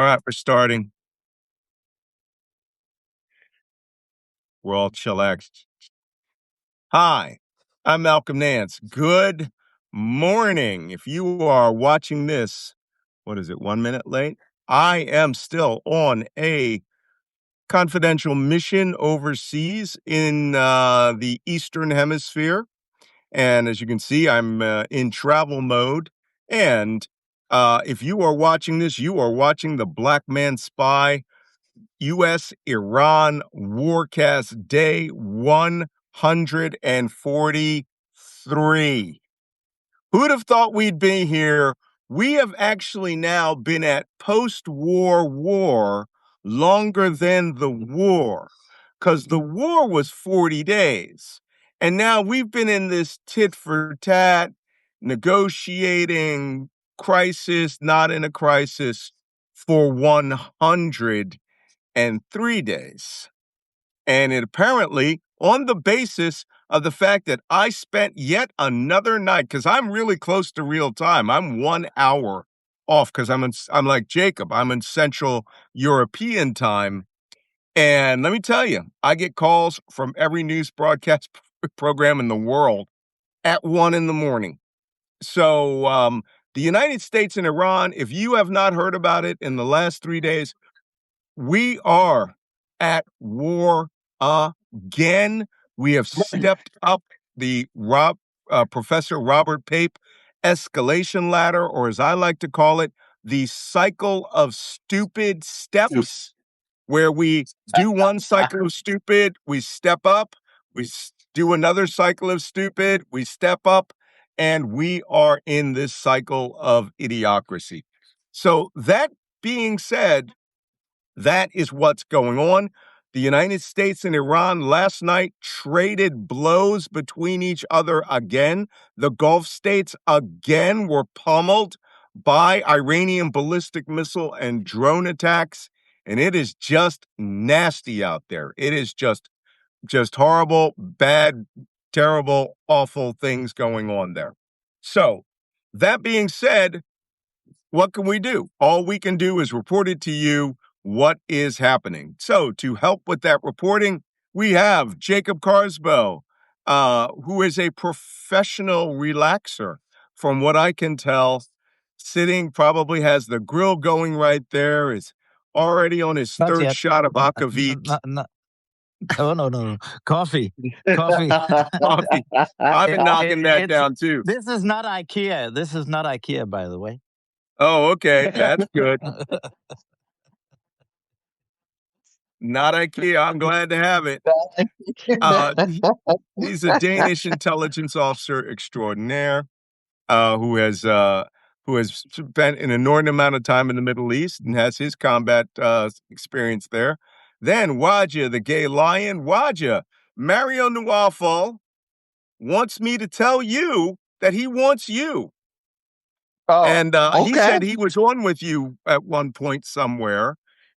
All right, we're starting. We're all chillaxed. Hi, I'm Malcolm Nance. Good morning. If you are watching this, what is it, 1 minute late? I am still on a confidential mission overseas in the Eastern Hemisphere. And as you can see, I'm in travel mode. And if you are watching this, you are watching the Black Man Spy U.S.-Iran Warcast Day 143. Who'd have thought we'd be here? We have actually now been at post-war war longer than the war, because the war was 40 days. And now we've been in this tit-for-tat, negotiating crisis, not in a crisis, for 103 days. And it apparently, on the basis of the fact that I spent yet another night, because I'm really close to real time. I'm 1 hour off because I'm like Jacob. I'm in Central European time. And let me tell you, I get calls from every news broadcast program in the world at 1 in the morning. So the United States and Iran, if you have not heard about it in the last 3 days, we are at war again. We have stepped up the Professor Robert Pape escalation ladder, or as I like to call it, the cycle of stupid steps, where we do one cycle of stupid, we step up, do another cycle of stupid, we step up, and we are in this cycle of idiocracy. So that being said, that is what's going on. The United States and Iran last night traded blows between each other again. The Gulf states again were pummeled by Iranian ballistic missile and drone attacks. And it is just nasty out there. It is just horrible, bad, terrible, awful things going on there. So that being said, what can we do? All we can do is report it to you what is happening. So to help with that reporting, we have Jacob Carswell, who is a professional relaxer. From what I can tell, sitting, probably has the grill going right there, is already on his Not third yet. shot of aquavit. No. Coffee. Coffee. I've been knocking that down too. This is not IKEA. This is not IKEA, by the way. Oh, okay. That's good. Not IKEA. I'm glad to have it. He's a Danish intelligence officer extraordinaire, who has spent an inordinate amount of time in the Middle East and has his combat experience there. Then Wajeeh, the gay lion. Wajeeh, Mario Nawafal wants me to tell you that he wants you. And he said he was on with you at one point somewhere.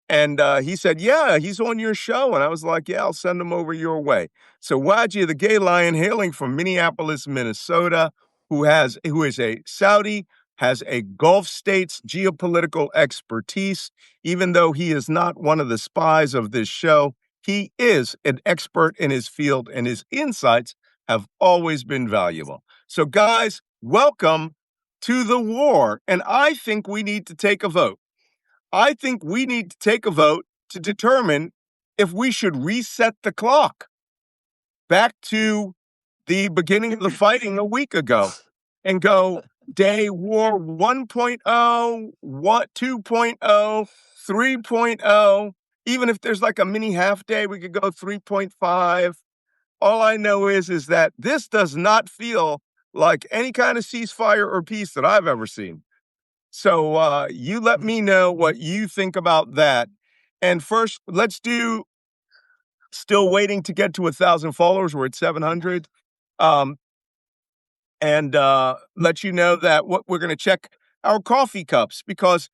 And he said, yeah, he's on your show. And I was like, yeah, I'll send him over your way. So Wajeeh, the gay lion, hailing from Minneapolis, Minnesota, who is a Saudi, has a Gulf states geopolitical expertise. Even though he is not one of the spies of this show, he is an expert in his field, and his insights have always been valuable. So guys, welcome to the war. And I think we need to take a vote. I think we need to take a vote to determine if we should reset the clock back to the beginning of the fighting a week ago and go day war 1.0, 2.0, 3.0. Even if there's like a mini half day, we could go 3.5. All I know is that this does not feel like any kind of ceasefire or peace that I've ever seen. So you let me know what you think about that. And first, let's do still waiting to get to 1,000 followers. We're at 700. And let you know that we're going to check our coffee cups, because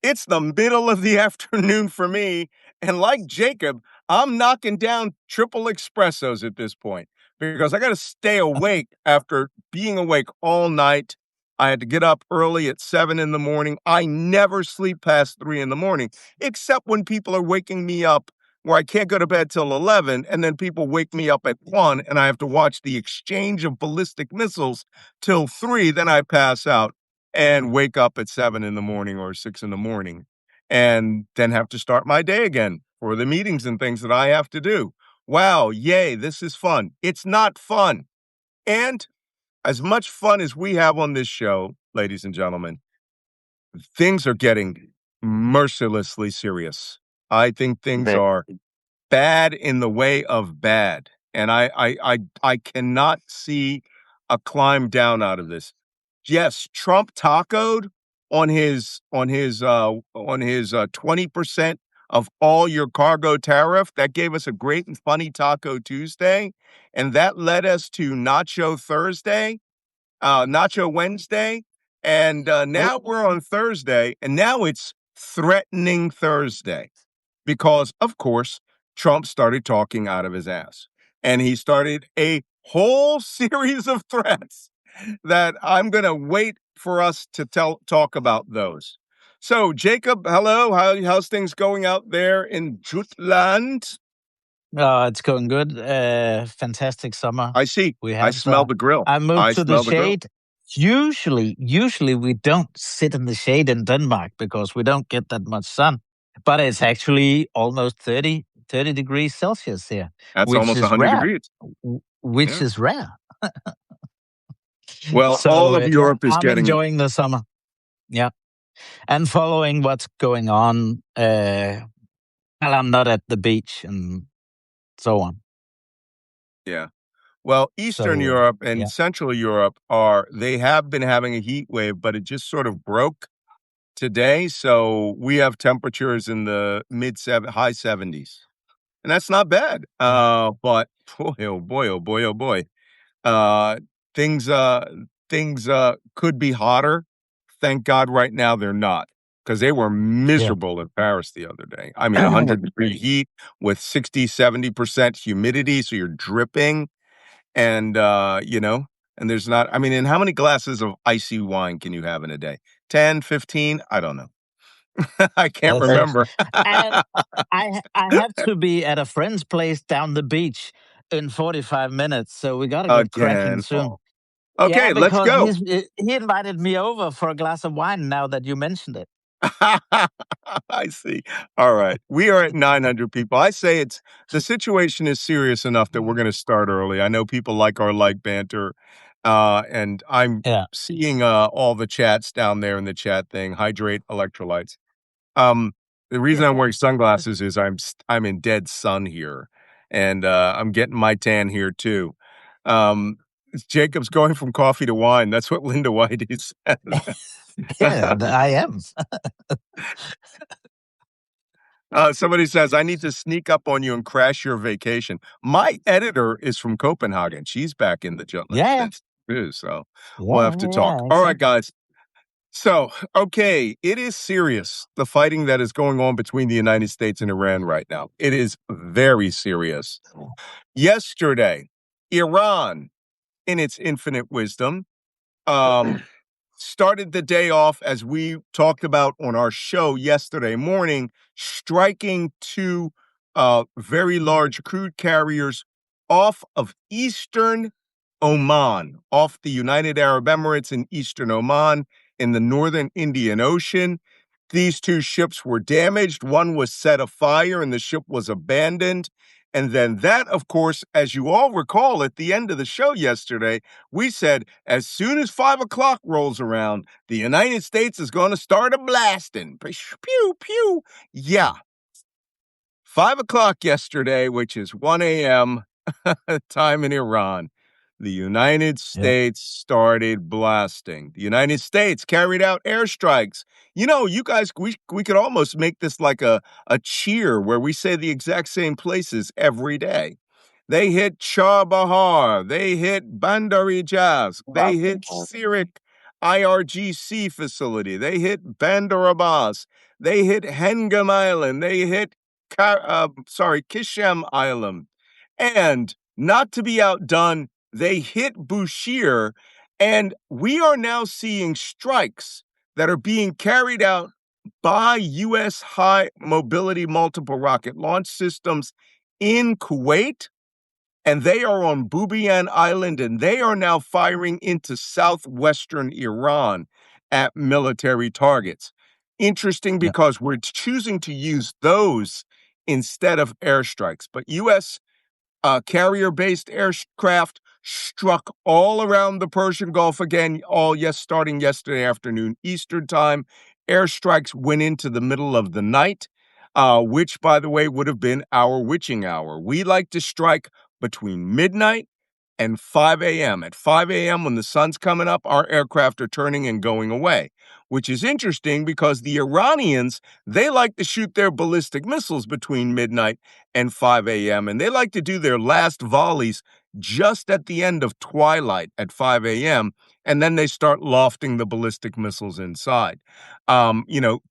it's the middle of the afternoon for me. And like Jacob, I'm knocking down triple espressos at this point, because I got to stay awake after being awake all night. I had to get up early at 7 in the morning. I never sleep past 3 in the morning, except when people are waking me up where I can't go to bed till 11, and then people wake me up at 1, and I have to watch the exchange of ballistic missiles till 3, then I pass out and wake up at 7 in the morning or 6 in the morning, and then have to start my day again for the meetings and things that I have to do. Wow, yay, this is fun. It's not fun. And as much fun as we have on this show, ladies and gentlemen, things are getting mercilessly serious. I think things are bad in the way of bad, and I cannot see a climb down out of this. Yes, Trump tacoed on his 20% of all your cargo tariff. That gave us a great and funny Taco Tuesday, and that led us to Nacho Thursday, Nacho Wednesday, and now we're on Thursday, and now it's Threatening Thursday because, of course, Trump started talking out of his ass, and he started a whole series of threats that I'm going to wait for us to talk about those. So, Jacob, hello. How's things going out there in Jutland? It's going good. Fantastic summer. I see. We I have. smell the grill. I moved I to the smell the grill. shade. Usually we don't sit in the shade in Denmark because we don't get that much sun. But it's actually almost 30 degrees Celsius here, That's which almost is 100 rare. degrees. Which Yeah. is rare. Well, all So of yeah, Europe is I'm getting enjoying the summer. Yeah, and following what's going on. Well, I'm not at the beach and so on. yeah. Well, Eastern So Europe and yeah, Central Europe they have been having a heat wave, but it just sort of broke today. So we have temperatures in the high 70s. And that's not bad. yeah, But boy, oh boy, oh boy, oh boy. Uh, things could be hotter. Thank God right now they're not, because they were yeah. miserable in Paris the other day. I mean, 100-degree heat with 60-70% humidity, so you're dripping. And, and there's not, I mean, and how many glasses of icy wine can you have in a day? 10, 15? I don't know. I can't That's it. remember. And I have to be at a friend's place down the beach in 45 minutes, so we gotta get cracking Again. soon. Oh. Yeah, Okay, let's because go. he invited me over for a glass of wine. Now that you mentioned it, I see. All right. We are at 900 people. I say the situation is serious enough that we're going to start early. I know people like our light banter. And I'm yeah, seeing all the chats down there in the chat thing. Hydrate electrolytes. Um, the reason I'm wearing sunglasses is I'm in dead sun here, and I'm getting my tan here too. Um, Jacob's going from coffee to wine. That's what Linda Whitey says. yeah, I am. Somebody says, I need to sneak up on you and crash your vacation. My editor is from Copenhagen. She's back in the Jutland Yeah, States too, so we'll yeah, have to talk. yeah, All right, exactly. guys. So, okay, it is serious, the fighting that is going on between the United States and Iran right now. It is very serious. Yesterday, Iran, in its infinite wisdom, um, started the day off, as we talked about on our show yesterday morning, striking two very large crude carriers off of eastern Oman, off the United Arab Emirates in eastern Oman in the northern Indian Ocean. These two ships were damaged. One was set afire and the ship was abandoned. And then that, of course, as you all recall at the end of the show yesterday, we said as soon as 5 o'clock rolls around, the United States is going to start a blasting. Pew, pew. Yeah. 5 o'clock yesterday, which is 1 a.m. time in Iran, the United Yeah, States started blasting. The United States carried out airstrikes. You know, you guys, we could almost make this like a cheer where we say the exact same places every day. They hit Charbahar. They hit Bandar Jazz. They hit Sirik IRGC facility. They hit Bandar Abbas. They hit Hengam Island. They hit, Kishem Island. And not to be outdone, they hit Bushehr, And we are now seeing strikes that are being carried out by U.S. high mobility multiple rocket launch systems in Kuwait, and they are on Bubiyan Island, and they are now firing into southwestern Iran at military targets. Interesting Yeah. because we're choosing to use those instead of airstrikes. But U.S. Carrier-based aircraft struck all around the Persian Gulf again, starting yesterday afternoon Eastern time. Airstrikes went into the middle of the night, which, by the way, would have been our witching hour. We like to strike between midnight and 5 a.m. At 5 a.m., when the sun's coming up, our aircraft are turning and going away, which is interesting because the Iranians, they like to shoot their ballistic missiles between midnight and 5 a.m., and they like to do their last volleys just at the end of twilight at 5 a.m., and then they start lofting the ballistic missiles inside,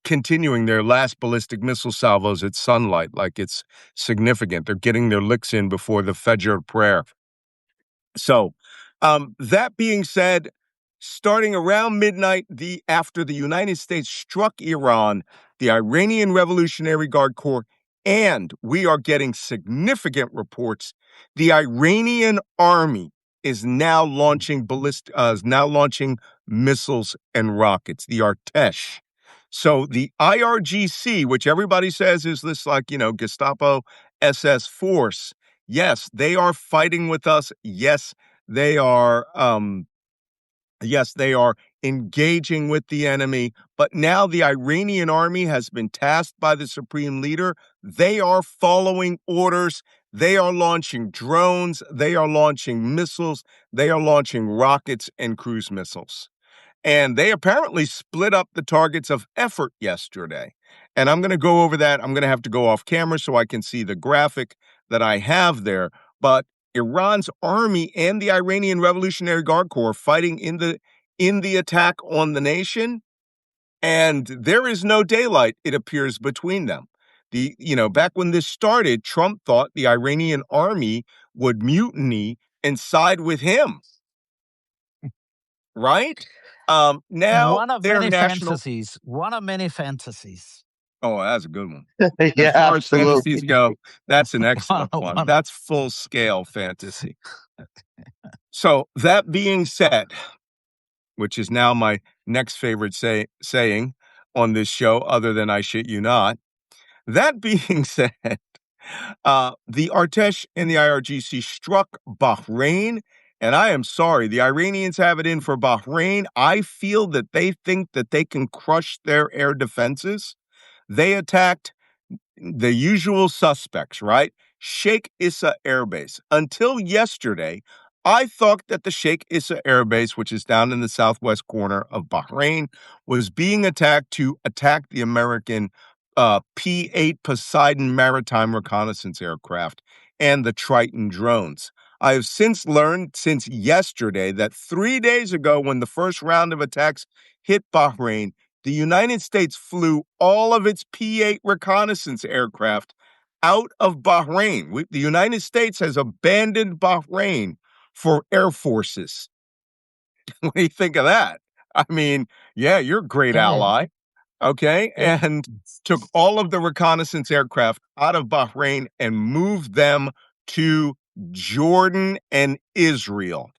continuing their last ballistic missile salvos at sunlight like it's significant. They're getting their licks in before the Fajr prayer. So, that being said, starting around midnight, after the United States struck Iran, the Iranian Revolutionary Guard Corps, and we are getting significant reports, the Iranian army is now launching missiles and rockets, the Artesh. So the IRGC, which everybody says is this Gestapo SS force, yes, they are fighting with us. They are yes, they are engaging with the enemy, but now the Iranian army has been tasked by the supreme leader. They are following orders. They are launching drones, they are launching missiles, they are launching rockets and cruise missiles. And they apparently split up the targets of effort yesterday. And I'm going to go over that. I'm going to have to go off camera so I can see the graphic that I have there. But Iran's army and the Iranian Revolutionary Guard Corps fighting in the attack on the nation, and there is no daylight, it appears, between them. Back when this started, Trump thought the Iranian army would mutiny and side with him, right? Now One of their many national. fantasies. One of many fantasies. Oh, that's a good one. As Yeah, far as absolutely. fantasies go, that's an One, excellent one. one. That's full scale fantasy. So that being said, which is now my next favorite saying on this show, other than "I shit you not." That being said, the Artesh and the IRGC struck Bahrain, and I am sorry, the Iranians have it in for Bahrain. I feel that they think that they can crush their air defenses. They attacked the usual suspects, right? Sheikh Issa Air Base. Until yesterday, I thought that the Sheikh Issa Air Base, which is down in the southwest corner of Bahrain, was being attacked to attack the American P-8 Poseidon maritime reconnaissance aircraft and the Triton drones. I have since learned, since yesterday, that 3 days ago, when the first round of attacks hit Bahrain, the United States flew all of its P-8 reconnaissance aircraft out of Bahrain. The United States has abandoned Bahrain for air forces. What do you think of that? I mean, yeah, you're a great Yeah. ally, okay? Yeah. And took all of the reconnaissance aircraft out of Bahrain and moved them to Jordan and Israel.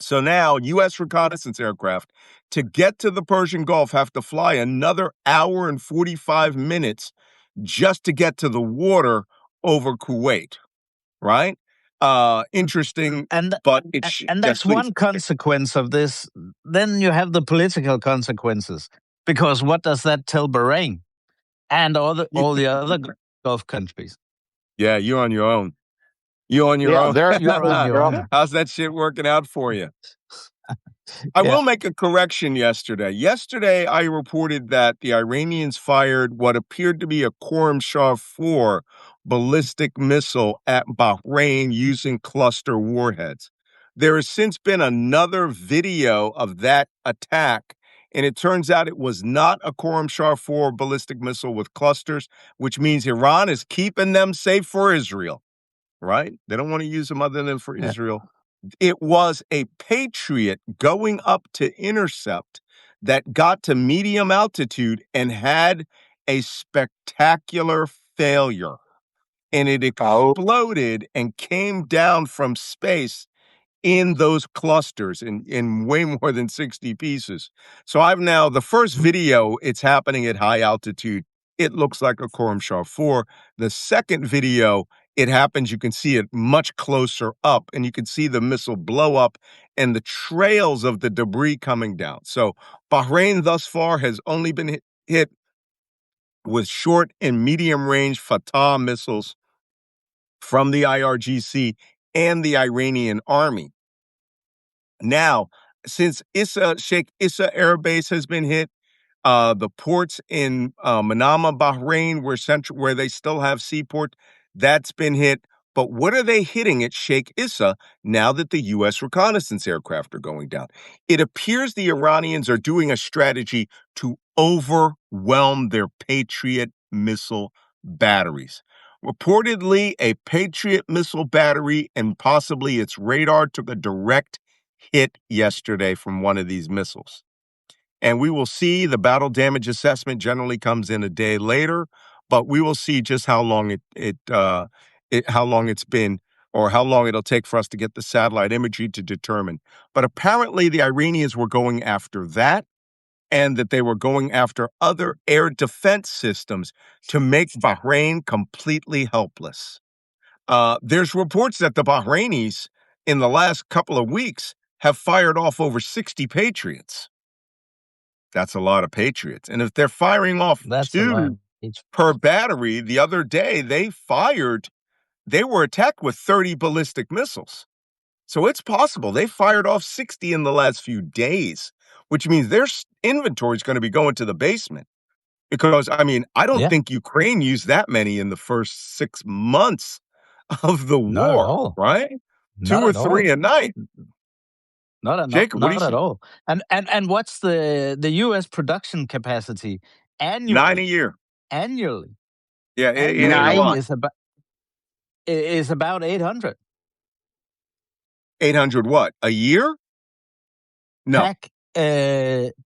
So now U.S. reconnaissance aircraft to get to the Persian Gulf have to fly another hour and 45 minutes just to get to the water over Kuwait, right? Interesting, And but and yes, that's please. one consequence of this. Then you have the political consequences. Because what does that tell Bahrain and all the other Gulf countries? Yeah, you're on your own. You on your Yeah, own. You're on your own. How's that shit working out for you? I Yeah. will make a correction yesterday. Yesterday, I reported that the Iranians fired what appeared to be a Qurm Shah 4 ballistic missile at Bahrain using cluster warheads. There has since been another video of that attack, and it turns out it was not a Qurm Shah 4 ballistic missile with clusters, which means Iran is keeping them safe for Israel, right? They don't want to use them other than for Yeah. Israel. It was a Patriot going up to intercept that got to medium altitude and had a spectacular failure. And it Oh, exploded and came down from space in those clusters in way more than 60 pieces. So I've now the first video, it's happening at high altitude. It looks like a Shah 4. The second video, it happens, you can see it much closer up, and you can see the missile blow up and the trails of the debris coming down. So Bahrain thus far has only been hit with short and medium range Fatah missiles from the IRGC and the Iranian army. Now, since Sheikh Issa Air Base has been hit, the ports in Manama, Bahrain, where they still have seaport, that's been hit. But what are they hitting at Sheikh Issa now that the U.S. reconnaissance aircraft are going down? It appears the Iranians are doing a strategy to overwhelm their Patriot missile batteries. Reportedly, a Patriot missile battery and possibly its radar took a direct hit yesterday from one of these missiles. And we will see the battle damage assessment generally comes in a day later, but we will see just how long how long it's been or how long it'll take for us to get the satellite imagery to determine. But apparently the Iranians were going after that and that they were going after other air defense systems to make Bahrain completely helpless. There's reports that the Bahrainis in the last couple of weeks have fired off over 60 Patriots. That's a lot of Patriots. And if they're firing off That's a lot. two per battery, the other day they were attacked with 30 ballistic missiles. So it's possible they fired off 60 in the last few days, which means their inventory is going to be going to the basement. Because, I mean, I don't Yeah, think Ukraine used that many in the first 6 months of the not at war, all. right? Two Not or at three all. a night. Jacob, what do you Not at say? all. And what's the U.S. production capacity Nine a annually? year. Annually, Yeah, it ain't a annually nine. lot. is about 800 800 what? A year? No.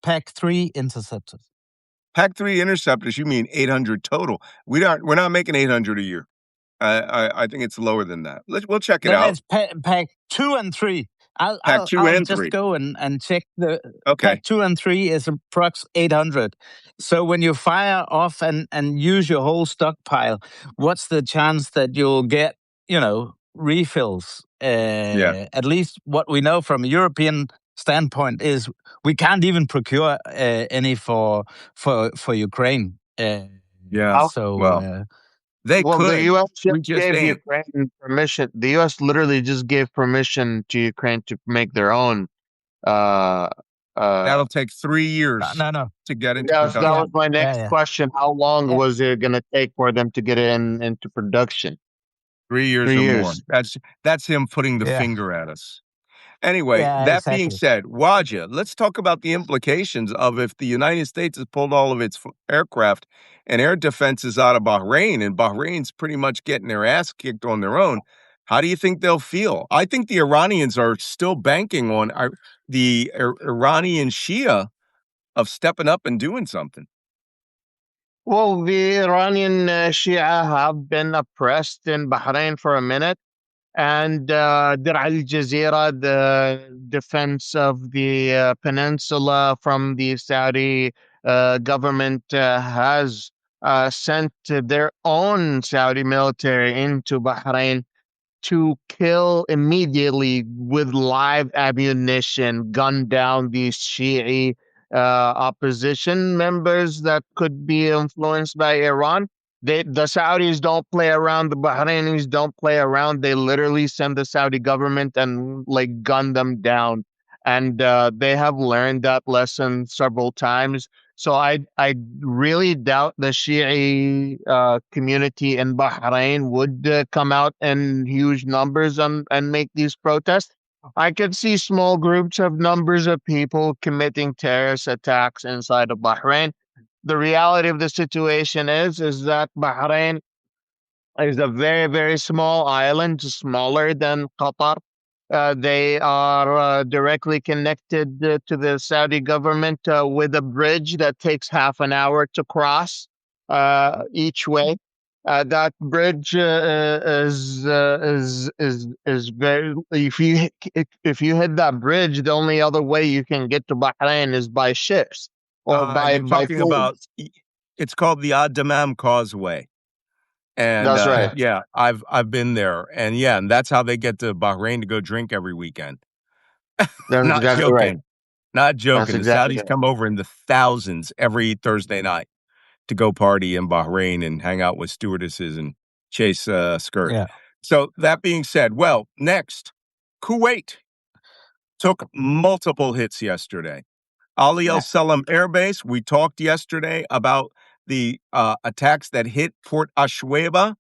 Pack 3 interceptors. Pack 3 interceptors, you mean 800 total. We're not making 800 a year. I think it's lower than that. We'll check it No, out. it's pack 2 and 3. Pack 2 I'll and just 3. go and check the Okay. pack 2 and 3 is approx 800. So when you fire off and use your whole stockpile, what's the chance that you'll get, refills? Yeah. At least what we know from a European standpoint is we can't even procure any for Ukraine. Yeah. How So Well, they Well, the could. U.S. just We just gave ain't. Ukraine permission. The U.S. literally just gave permission to Ukraine to make their own. Uh, uh, That'll take 3 years no, no, to get into yes, that yeah, was production. my yeah, next yeah, question. How long yeah, was it going to take for them to get it into production? 3 years Three or more. years. That's him putting the yeah, finger at us. Anyway, yeah, that being exactly. said, Wajeeh, let's talk about the implications of if the United States has pulled all of its aircraft and air defenses out of Bahrain, and Bahrain's pretty much getting their ass kicked on their own. How do you think they'll feel? I think the Iranians are still banking on the Iranian Shia of stepping up and doing something. Well, the Iranian Shia have been oppressed in Bahrain for a minute. And Dir al Jazeera, the defense of the peninsula from the Saudi government, has sent their own Saudi military into Bahrain to kill immediately with live ammunition, gun down these Shi'i opposition members that could be influenced by Iran. The Saudis don't play around. The Bahrainis don't play around. They literally send the Saudi government and like gun them down, and they have learned that lesson several times. So I really doubt the Shi'i community in Bahrain would come out in huge numbers and make these protests. I could see small groups of numbers of people committing terrorist attacks inside of Bahrain. The reality of the situation is that Bahrain is a very, very small island, smaller than Qatar. They are directly connected to the Saudi government with a bridge that takes half an hour to cross each way. That bridge is very. If you hit that bridge, the only other way you can get to Bahrain is by ships or You're by talking plane. about it's called the Ad Dammam Causeway. And That's right. yeah, I've been there. And yeah, and that's how they get to Bahrain to go drink every weekend. That's Not exactly right. joking. Not That's joking. The exactly Saudis right. come over in the thousands every Thursday night to go party in Bahrain and hang out with stewardesses and chase skirt. Yeah. So that being said, well, next, Kuwait took multiple hits yesterday. Ali Al Yeah. Salam Air Base, we talked yesterday about the attacks that hit Port Ashweba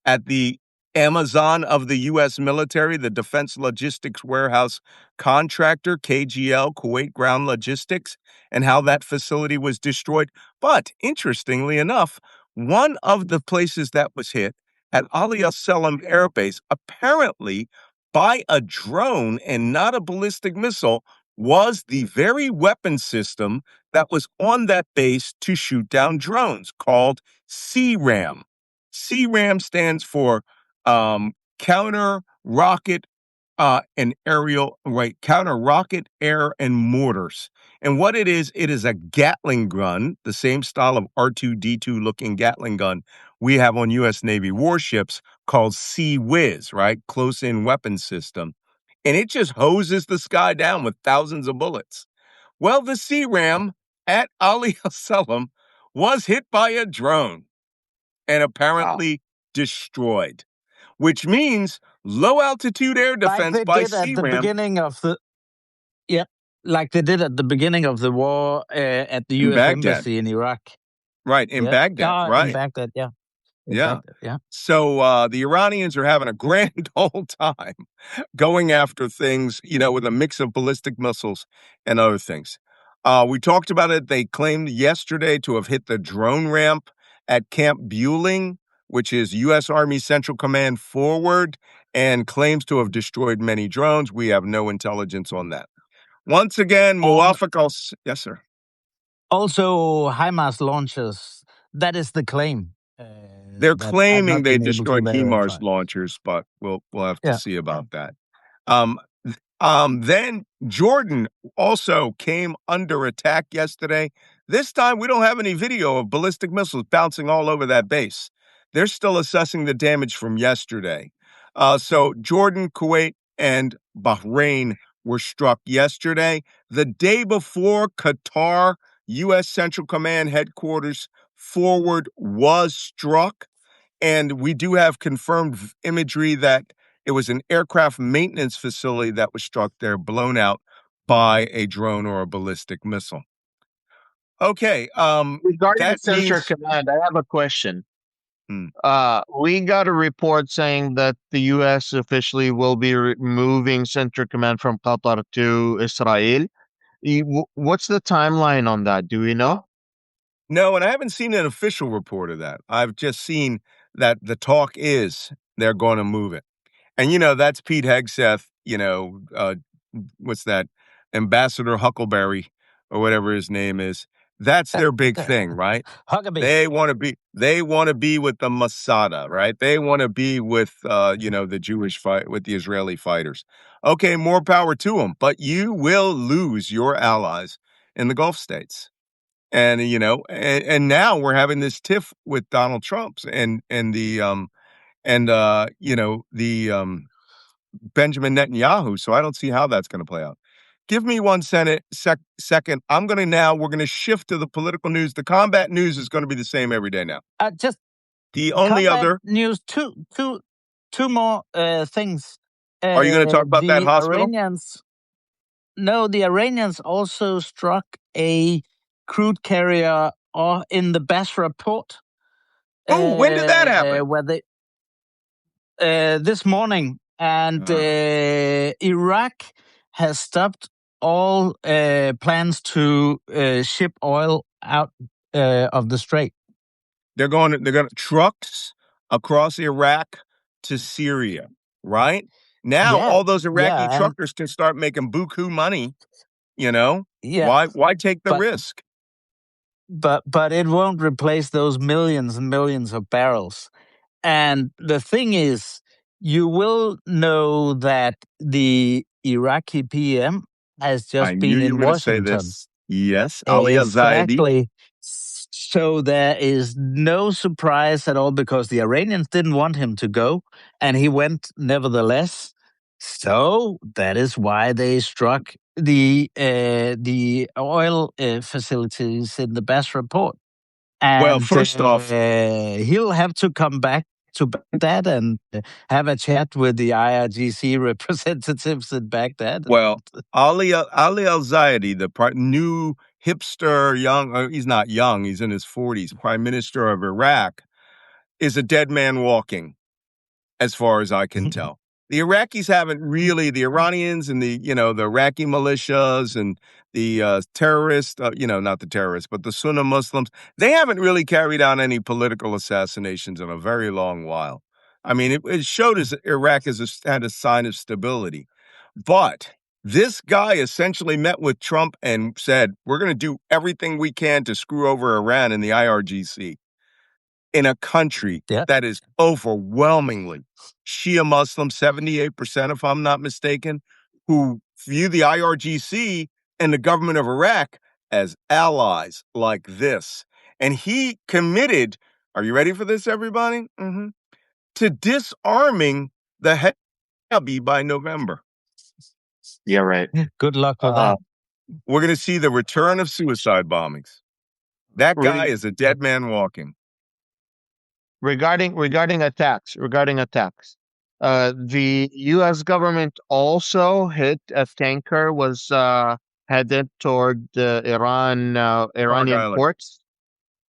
at the Amazon of the U.S. military, the Defense Logistics Warehouse contractor, KGL, Kuwait Ground Logistics, and how that facility was destroyed. But interestingly enough, one of the places that was hit at Ali Al Salam Air Base, apparently by a drone and not a ballistic missile, was the very weapon system that was on that base to shoot down drones called CRAM. CRAM stands for Counter Rocket and Aerial, right? Counter Rocket, Air, and Mortars. And what it is a Gatling gun, the same style of R2D2 looking Gatling gun we have on U.S. Navy warships called Sea-Whiz, right? Close in weapon system, and it just hoses the sky down with thousands of bullets. Well, the CRAM at Ali Al Salam was hit by a drone and Wow. apparently destroyed, which means low altitude air Like defense they by did at the CRAM beginning of the yeah, like they did at the beginning of the war at the in U.S. Baghdad. embassy in Iraq. Right, in Yeah, Baghdad, yeah, in right. Baghdad. Yeah, in Yeah. Baghdad. Yeah. So the Iranians are having a grand old time going after things, with a mix of ballistic missiles and other things. We talked about it. They claimed yesterday to have hit the drone ramp at Camp Bueling, which is U.S. Army Central Command forward, and claims to have destroyed many drones. We have no intelligence on that. Once again, And Muwafaq yes, sir. also HIMARS launches. That is the claim. They're That I've claiming not they been able to destroyed HIMARS verify. launchers, but we'll have to Yeah. see about that. Um, then Jordan also came under attack yesterday. This time, we don't have any video of ballistic missiles bouncing all over that base. They're still assessing the damage from yesterday. So Jordan, Kuwait, and Bahrain were struck yesterday. The day before, Qatar, U.S. Central Command headquarters forward was struck. And we do have confirmed imagery that it was an aircraft maintenance facility that was struck there, blown out by a drone or a ballistic missile. Okay, Regarding that Central means Command, I have a question. hmm, We got a report saying that the U.S. officially will be moving Central Command from Qatar to Israel. What's the timeline on that? Do we know? no, and I haven't seen an official report of that. I've just seen that the talk is they're going to move it. And, that's Pete Hegseth, what's that? Ambassador Huckleberry or whatever his name is. That's their big thing, right? Huckabee. They want to be with the Masada, right? They want to be with, the Jewish fight with the Israeli fighters. Okay, more power to them, but you will lose your allies in the Gulf states. And, and now we're having this tiff with Donald Trump's and the, Benjamin Netanyahu, so I don't see how that's going to play out. Give me one second. We're going to shift to the political news. The combat news is going to be the same every day now. Just The only combat other, news. Two more things. are you going to talk about that The hospital? Iranians. No, the Iranians also struck a crude carrier in the Basra port. Oh, when did that happen? Where they this morning, and Iraq has stopped all plans to ship oil out of the strait. They're going trucks across Iraq to Syria, right? Now Yeah, all those Iraqi yeah, and truckers can start making buku money, you know? yeah, Why take the but risk? but it won't replace those millions and millions of barrels. And the thing is, you will know that the Iraqi PM has I just knew been you were in going to say Washington. this. Yes, Ali Al-Zaidi. Exactly. So there is no surprise at all because the Iranians didn't want him to go, and he went nevertheless. So that is why they struck the oil facilities in the Basra port, Well, and first off, he'll have to come back to Baghdad and have a chat with the IRGC representatives in Baghdad. well, Ali Al-Zaidi, the new hipster, young, he's not young, he's in his 40s, prime minister of Iraq, is a dead man walking, as far as I can tell. The Iraqis haven't really, the Iranians and the Iraqi militias and the terrorists, not the terrorists, but the Sunni Muslims, they haven't really carried out any political assassinations in a very long while. I mean, it showed as Iraq had a sign of stability. But this guy essentially met with Trump and said, we're going to do everything we can to screw over Iran and the IRGC in a country Yeah. that is overwhelmingly Shia Muslim, 78%, if I'm not mistaken, who view the IRGC and the government of Iraq as allies like this. And he committed, are you ready for this, everybody? To disarming the Hezbollah by November. Yeah, right. Good luck with that. We're going to see the return of suicide bombings. That guy Re- is a dead man walking. regarding attacks, the U.S. government also hit a tanker was headed toward the Iranian Gargile. ports.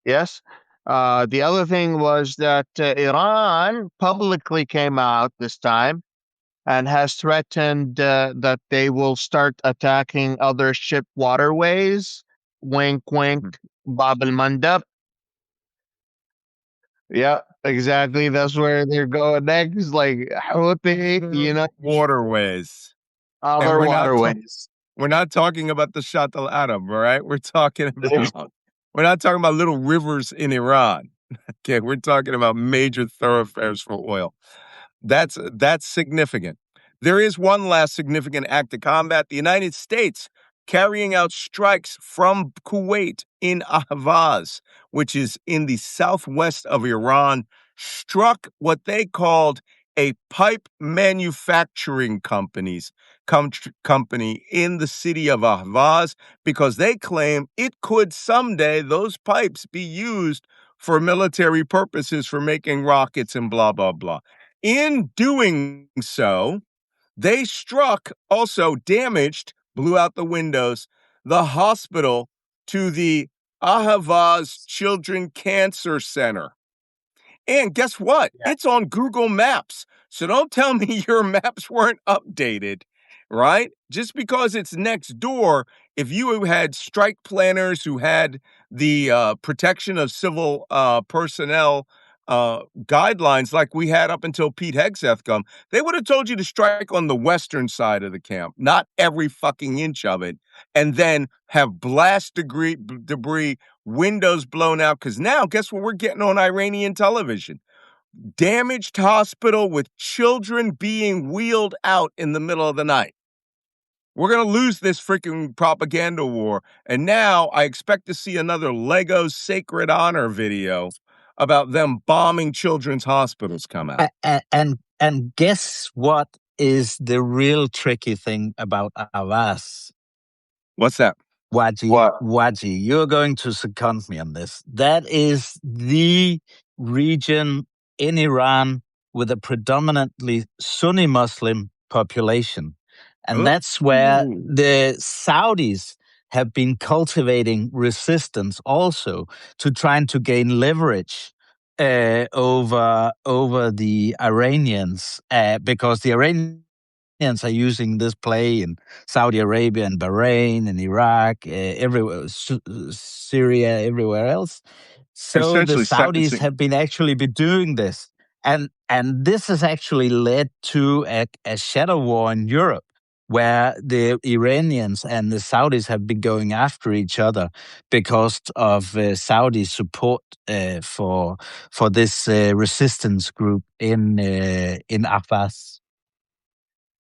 Yes. The other thing was that Iran publicly came out this time and has threatened that they will start attacking other ship waterways. Wink, wink, Bab al Mandab. Yeah, exactly. That's where they're going next. Like Houthi, Waterways. And other waterways. we're not talking about the Shat al Arab, all right? We're not talking about little rivers in Iran. Okay, we're talking about major thoroughfares for oil. That's significant. There is one last significant act of combat. The United States carrying out strikes from Kuwait in Ahvaz, which is in the southwest of Iran, struck what they called a pipe manufacturing company in the city of Ahvaz because they claim it could someday, those pipes, be used for military purposes for making rockets and blah, blah, blah. In doing so, they blew out the windows, the hospital to the Ahvaz Children Cancer Center. And guess what? Yeah. It's on Google Maps. So don't tell me your maps weren't updated, right? Just because it's next door, if you had strike planners who had the protection of civil personnel guidelines like we had up until Pete Hegseth come, they would have told you to strike on the western side of the camp, not every fucking inch of it, and then have blast debris, windows blown out, because now, guess what we're getting on Iranian television? Damaged hospital with children being wheeled out in the middle of the night. We're going to lose this freaking propaganda war. And now I expect to see another Lego Sacred Honor video about them bombing children's hospitals come out. And guess what is the real tricky thing about Avaz? What's that? Wajeeh, you're going to second me on this. That is the region in Iran with a predominantly Sunni Muslim population. And that's where the Saudis have been cultivating resistance also to trying to gain leverage over the Iranians because the Iranians are using this play in Saudi Arabia and Bahrain and Iraq, everywhere, Syria, everywhere else. So the Essentially Saudis sentencing. have been actually be doing this. And this has actually led to a shadow war in Europe, where the Iranians and the Saudis have been going after each other because of Saudi support for this resistance group in Abbas.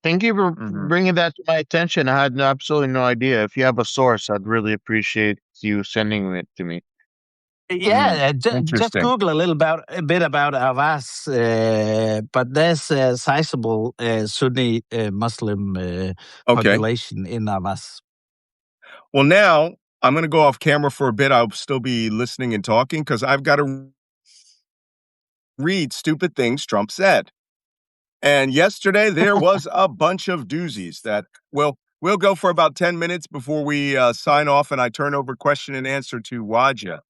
Thank you for bringing that to my attention. I had absolutely no idea. If you have a source, I'd really appreciate you sending it to me. Yeah, just Interesting. Google a bit about Abbas, but there's a sizable Sunni Muslim Okay. population in Abbas. Well, now I'm going to go off camera for a bit. I'll still be listening and talking because I've got to read stupid things Trump said. And yesterday there was a bunch of doozies that we'll go for about 10 minutes before we sign off and I turn over question and answer to Wajeeh.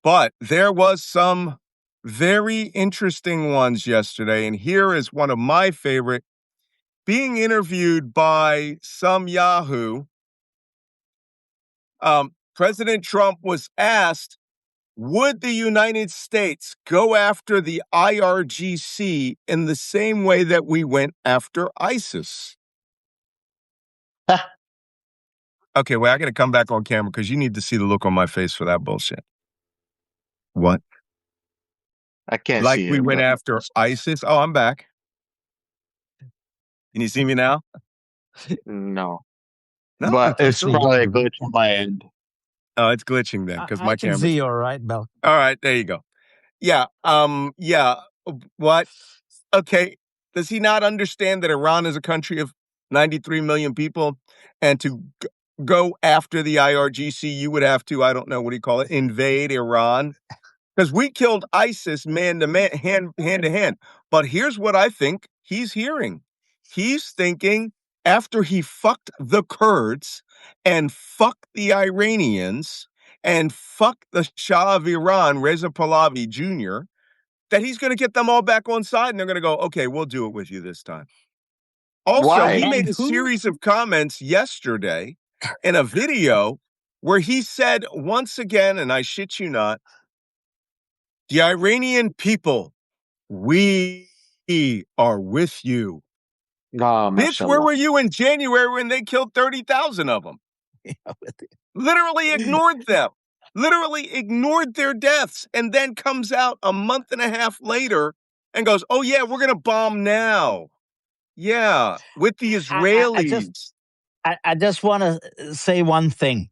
But there was some very interesting ones yesterday, and here is one of my favorite. Being interviewed by some Yahoo, President Trump was asked, would the United States go after the IRGC in the same way that we went after ISIS? Okay, well, I got to come back on camera because you need to see the look on my face for that bullshit. What? I can't Like see we him, went but after ISIS? Oh, I'm back. Can you see me now? no. No, But I'm it's still probably a looking. glitch on my end. Oh, it's glitching then because my I can camera's see you all right, Mel. all right. There you go. Yeah. Yeah. What? Okay. Does he not understand that Iran is a country of 93 million people, and to go after the IRGC, you would have to, I don't know, what do you call it, invade Iran? Because we killed ISIS man to man, hand to hand. But here's what I think he's hearing. He's thinking after he fucked the Kurds and fucked the Iranians and fucked the Shah of Iran, Reza Pahlavi Jr., that he's going to get them all back on side and they're going to go, okay, we'll do it with you this time. Also, Why? he made And a who? series of comments yesterday in a video where he said once again, and I shit you not, the Iranian people, we are with you. Ah, Bitch, where mashallah. were you in January when they killed 30,000 of them? Literally ignored them. Literally ignored their deaths and then comes out a month and a half later and goes, oh, yeah, we're going to bomb now. Yeah, with the Israelis. I just want to say one thing,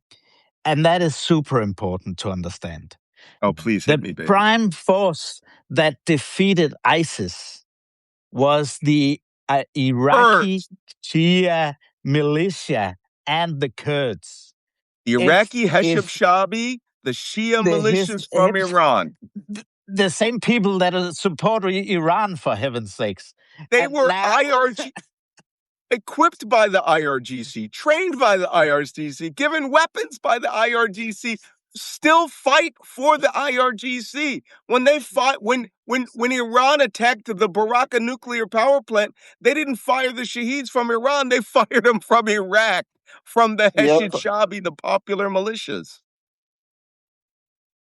and that is super important to understand. Oh, please hit The me, baby. prime force that defeated ISIS was the Iraqi Shia militia and the Kurds. The Iraqi Heshab-Shabi, the Shia militias from Iran. The same people that support Iran, for heaven's sakes. They And were now- IRG equipped by the IRGC, trained by the IRGC, given weapons by the IRGC, still fight for the IRGC. When they fought, when Iran attacked the Baraka nuclear power plant, they didn't fire the Shaheeds from Iran, they fired them from Iraq, from the Yep. Heshid-Shabi, the popular militias.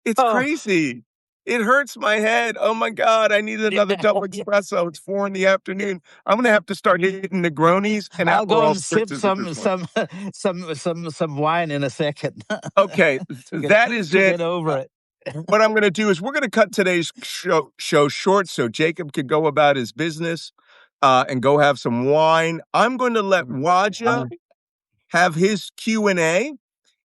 It's Oh. crazy. It hurts my head. Oh my God, I need another double espresso. It's 4 p.m. I'm gonna have to start hitting Negronis and I'll go Aperol and sip spritzes some wine in a second. Okay, that is to it. Get over it. What I'm gonna do is we're gonna cut today's show short so Jacob could go about his business and go have some wine. I'm going to let Wajeeh have his Q&A,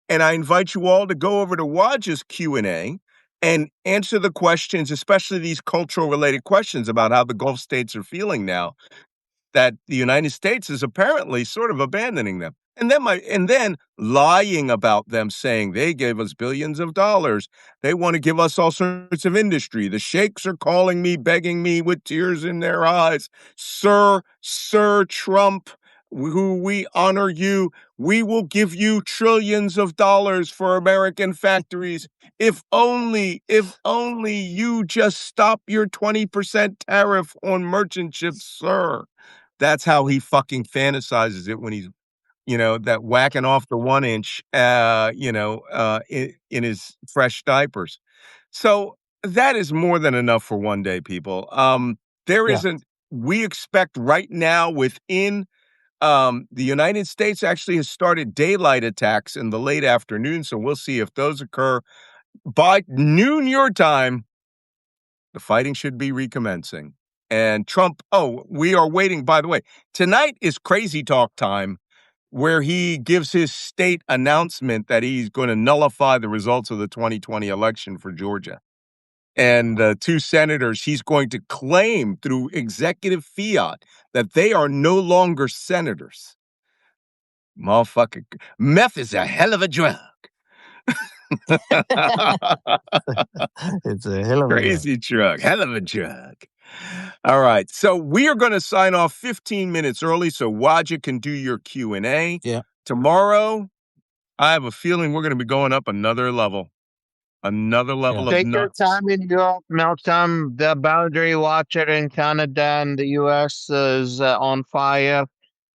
and I invite you all to go over to Wajeeh's Q&A and answer the questions, especially these cultural related questions about how the Gulf states are feeling now that the United States is apparently sort of abandoning them. And then lying about them, saying they gave us billions of dollars. They want to give us all sorts of industry. The sheikhs are calling me, begging me with tears in their eyes. Sir Trump, who we honor you, we will give you trillions of dollars for American factories. If only you just stop your 20% tariff on merchant ships, sir. That's how he fucking fantasizes it when he's, that whacking off the 1 inch, in his fresh diapers. So That is more than enough for one day, people. There Yeah. isn't. We expect right now within the United States actually has started daylight attacks in the late afternoon, so we'll see if those occur by noon your time. The fighting should be recommencing. And Trump, we are waiting. By the way, tonight is crazy talk time where he gives his state announcement that he's going to nullify the results of the 2020 election for Georgia. And two senators, he's going to claim through executive fiat that they are no longer senators. Motherfucker, meth is a hell of a drug. It's a hell of a Crazy drug, hell of a drug. All right, so we are going to sign off 15 minutes early so Wajeeh can do your Q&A. Yeah. Tomorrow, I have a feeling we're going to be going up another level. Another level of Take nuts. your time in Europe, Malcolm. The boundary watcher in Canada and the U.S. is on fire.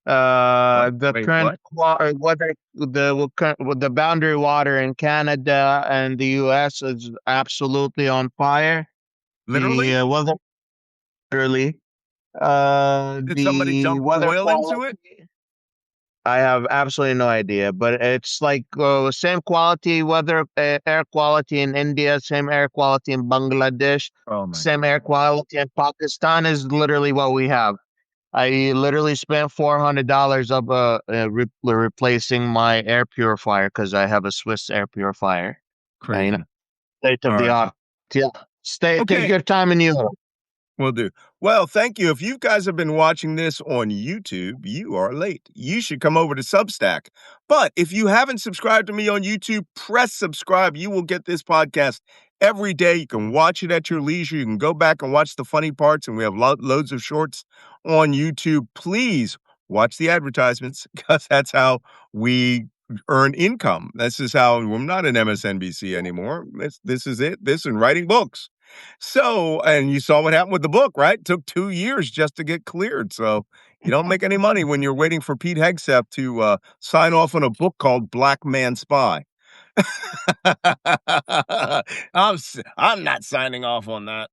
The Wait, current what? weather, the boundary water in Canada and the U.S. is absolutely on fire. Literally? The weather, literally, Did somebody the dump weather oil into it? quality. I have absolutely no idea, but it's like same quality weather, air quality in India, same air quality in Bangladesh, Oh my same air quality in Pakistan is literally what we have. I literally spent $400 of replacing my air purifier because I have a Swiss air purifier. Crazy. State of All the right. art. Yeah, take Okay. your time in Europe. Will do. Well, thank you. If you guys have been watching this on YouTube, you are late. You should come over to Substack. But if you haven't subscribed to me on YouTube, press subscribe. You will get this podcast every day. You can watch it at your leisure. You can go back and watch the funny parts, and we have loads of shorts on YouTube. Please watch the advertisements because that's how we earn income. This is how I'm not an MSNBC anymore. This is it. This and writing books. So, and you saw what happened with the book, right? It took 2 years just to get cleared. So you don't make any money when you're waiting for Pete Hegseth to sign off on a book called Black Man Spy. I'm not signing off on that.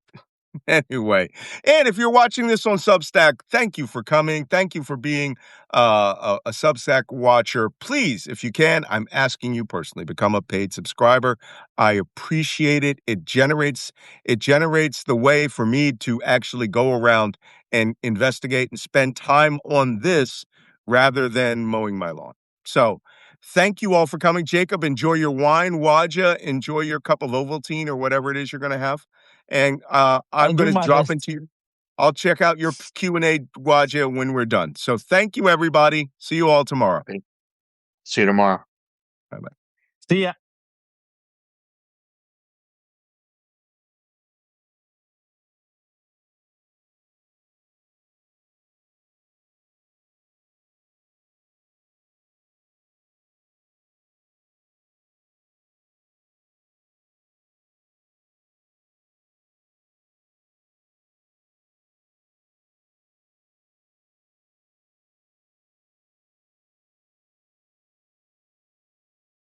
Anyway, and if you're watching this on Substack, thank you for coming. Thank you for being a Substack watcher. Please, if you can, I'm asking you personally, become a paid subscriber. I appreciate it. It generates the way for me to actually go around and investigate and spend time on this rather than mowing my lawn. So thank you all for coming. Jacob, enjoy your wine. Wajeeh, enjoy your cup of Ovaltine or whatever it is you're going to have. And I'll I'm going do to my drop best. into you. I'll check out your Q&A, Wajeeh, when we're done. So thank you, everybody. See you all tomorrow. See you tomorrow. Bye-bye. See ya.